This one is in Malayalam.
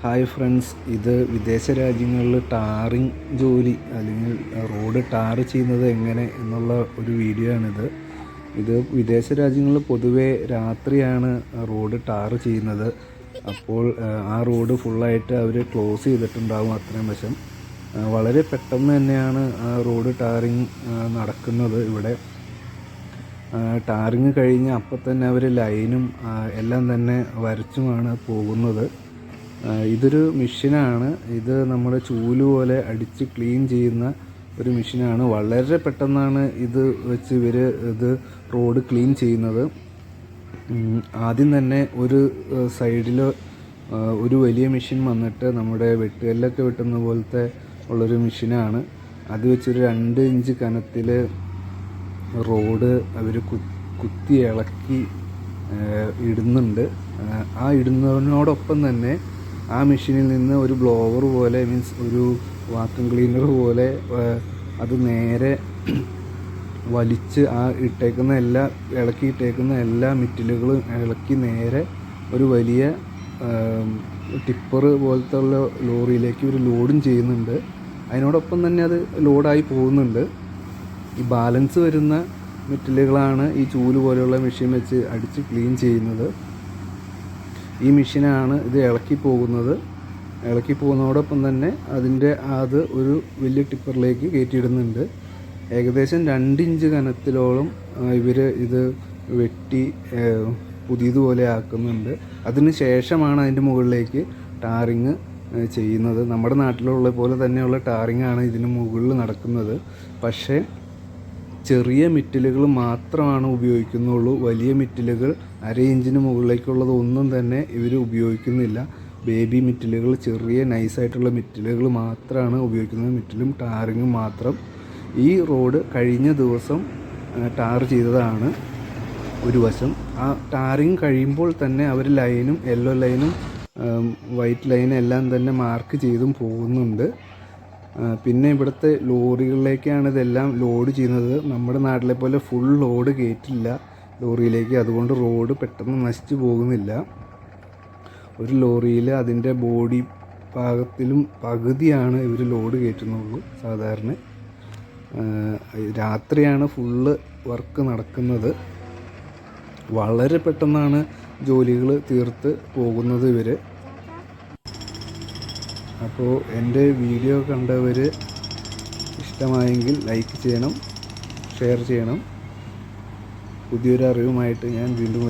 ഹായ് ഫ്രണ്ട്സ്, ഇത് വിദേശ രാജ്യങ്ങളിൽ ടാറിങ് ജോലി അല്ലെങ്കിൽ റോഡ് ടാർ ചെയ്യുന്നത് എങ്ങനെ എന്നുള്ള ഒരു വീഡിയോ ആണിത്. ഇത് വിദേശ രാജ്യങ്ങളിൽ പൊതുവേ രാത്രിയാണ് റോഡ് ടാർ ചെയ്യുന്നത്. അപ്പോൾ ആ റോഡ് ഫുള്ളായിട്ട് അവർ ക്ലോസ് ചെയ്തിട്ടുണ്ടാകും അത്രയും വശം. വളരെ പെട്ടെന്ന് തന്നെയാണ് റോഡ് ടാറിങ് നടക്കുന്നത്. ഇവിടെ ടാറിങ് കഴിഞ്ഞ് അപ്പം തന്നെ അവർ ലൈനും എല്ലാം തന്നെ വരച്ചുമാണ് പോകുന്നത്. ഇതൊരു മെഷീനാണ്. ഇത് നമ്മുടെ ചൂല് പോലെ അടിച്ച് ക്ലീൻ ചെയ്യുന്ന ഒരു മെഷീനാണ്. വളരെ പെട്ടെന്നാണ് ഇത് വെച്ച് ഇത് റോഡ് ക്ലീൻ ചെയ്യുന്നത്. ആദ്യം തന്നെ ഒരു സൈഡിൽ ഒരു വലിയ മെഷീൻ വന്നിട്ട് നമ്മുടെ വെട്ടുകല്ലൊക്കെ വെട്ടുന്ന പോലത്തെ ഉള്ളൊരു മെഷീനാണ്. അത് വെച്ചൊരു 2 ഇഞ്ച് കനത്തിൽ റോഡ് അവർ കുത്തി ഇളക്കി ഇടുന്നുണ്ട്. ആ ഇടുന്നതിനോടൊപ്പം തന്നെ ആ മെഷീനിൽ നിന്ന് ഒരു ബ്ലോവർ പോലെ, മീൻസ് ഒരു വാക്വം ക്ലീനർ പോലെ അത് നേരെ വലിച്ച് ആ ഇളക്കിയിട്ടേക്കുന്ന എല്ലാ മെറ്റലുകളും ഇളക്കി നേരെ ഒരു വലിയ ടിപ്പർ പോലത്തെ ഉള്ള ലോറിയിലേക്ക് ഒരു ലോഡും ചെയ്യുന്നുണ്ട്. അതിനോടൊപ്പം തന്നെ അത് ലോഡായി പോകുന്നുണ്ട്. ഈ ബാലൻസ് വരുന്ന മെറ്റലുകളാണ് ഈ ചൂല് പോലെയുള്ള മെഷീൻ വെച്ച് അടിച്ച് ക്ലീൻ ചെയ്യുന്നത്. ഈ മെഷീനാണ് ഇത് ഇളക്കി പോകുന്നതോടൊപ്പം തന്നെ അത് ഒരു വലിയ ടിപ്പറിലേക്ക് കയറ്റിയിടുന്നുണ്ട്. ഏകദേശം 2 ഇഞ്ച് കനത്തിലോളം ഇവർ ഇത് വെട്ടി പുതിയതുപോലെ ആക്കുന്നുണ്ട്. അതിന് ശേഷമാണ് അതിൻ്റെ മുകളിലേക്ക് ടാറിങ് ചെയ്യുന്നത്. നമ്മുടെ നാട്ടിലുള്ള പോലെ തന്നെയുള്ള ടാറിങ്ങാണ് ഇതിന് മുകളിൽ നടക്കുന്നത്. പക്ഷേ ചെറിയ മെറ്റലുകൾ മാത്രമാണ് ഉപയോഗിക്കുന്നുള്ളൂ. വലിയ മെറ്റലുകൾ 1/2 ഇഞ്ചിന് മുകളിലേക്കുള്ളതൊന്നും തന്നെ ഇവർ ഉപയോഗിക്കുന്നില്ല. ബേബി മെറ്റലുകൾ, ചെറിയ നൈസായിട്ടുള്ള മെറ്റലുകൾ മാത്രമാണ് ഉപയോഗിക്കുന്നത്. മെറ്റലും ടാറിങ്ങും മാത്രം. ഈ റോഡ് കഴിഞ്ഞ ദിവസം ടാർ ചെയ്തതാണ് ഒരു വശം. ആ ടാറിങ് കഴിയുമ്പോൾ തന്നെ അവർ ലൈനും, യെല്ലോ ലൈനും വൈറ്റ് ലൈനും എല്ലാം തന്നെ മാർക്ക് ചെയ്തും പോകുന്നുണ്ട്. പിന്നെ ഇവിടുത്തെ ലോറികളിലേക്കാണ് ഇതെല്ലാം ലോഡ് ചെയ്യുന്നത്. നമ്മുടെ നാട്ടിലെ പോലെ ഫുൾ ലോഡ് കയറ്റില്ല ലോറിയിലേക്ക്. അതുകൊണ്ട് റോഡ് പെട്ടെന്ന് നശിച്ചു പോകുന്നില്ല. ഒരു ലോറിയിൽ അതിൻ്റെ ബോഡി ഭാഗത്തിലും പകുതിയാണ് ഇവർ ലോഡ് കയറ്റുന്നുള്ളൂ സാധാരണ. രാത്രിയാണ് ഫുള്ള് വർക്ക് നടക്കുന്നത്. വളരെ പെട്ടെന്നാണ് ജോലികൾ തീർത്ത് പോകുന്നത് ഇവർ. അപ്പോൾ എൻ്റെ വീഡിയോ കണ്ടവർ ഇഷ്ടമായെങ്കിൽ ലൈക്ക് ചെയ്യണം, ഷെയർ ചെയ്യണം. പുതിയൊരു അറിവുമായിട്ട് ഞാൻ വീണ്ടും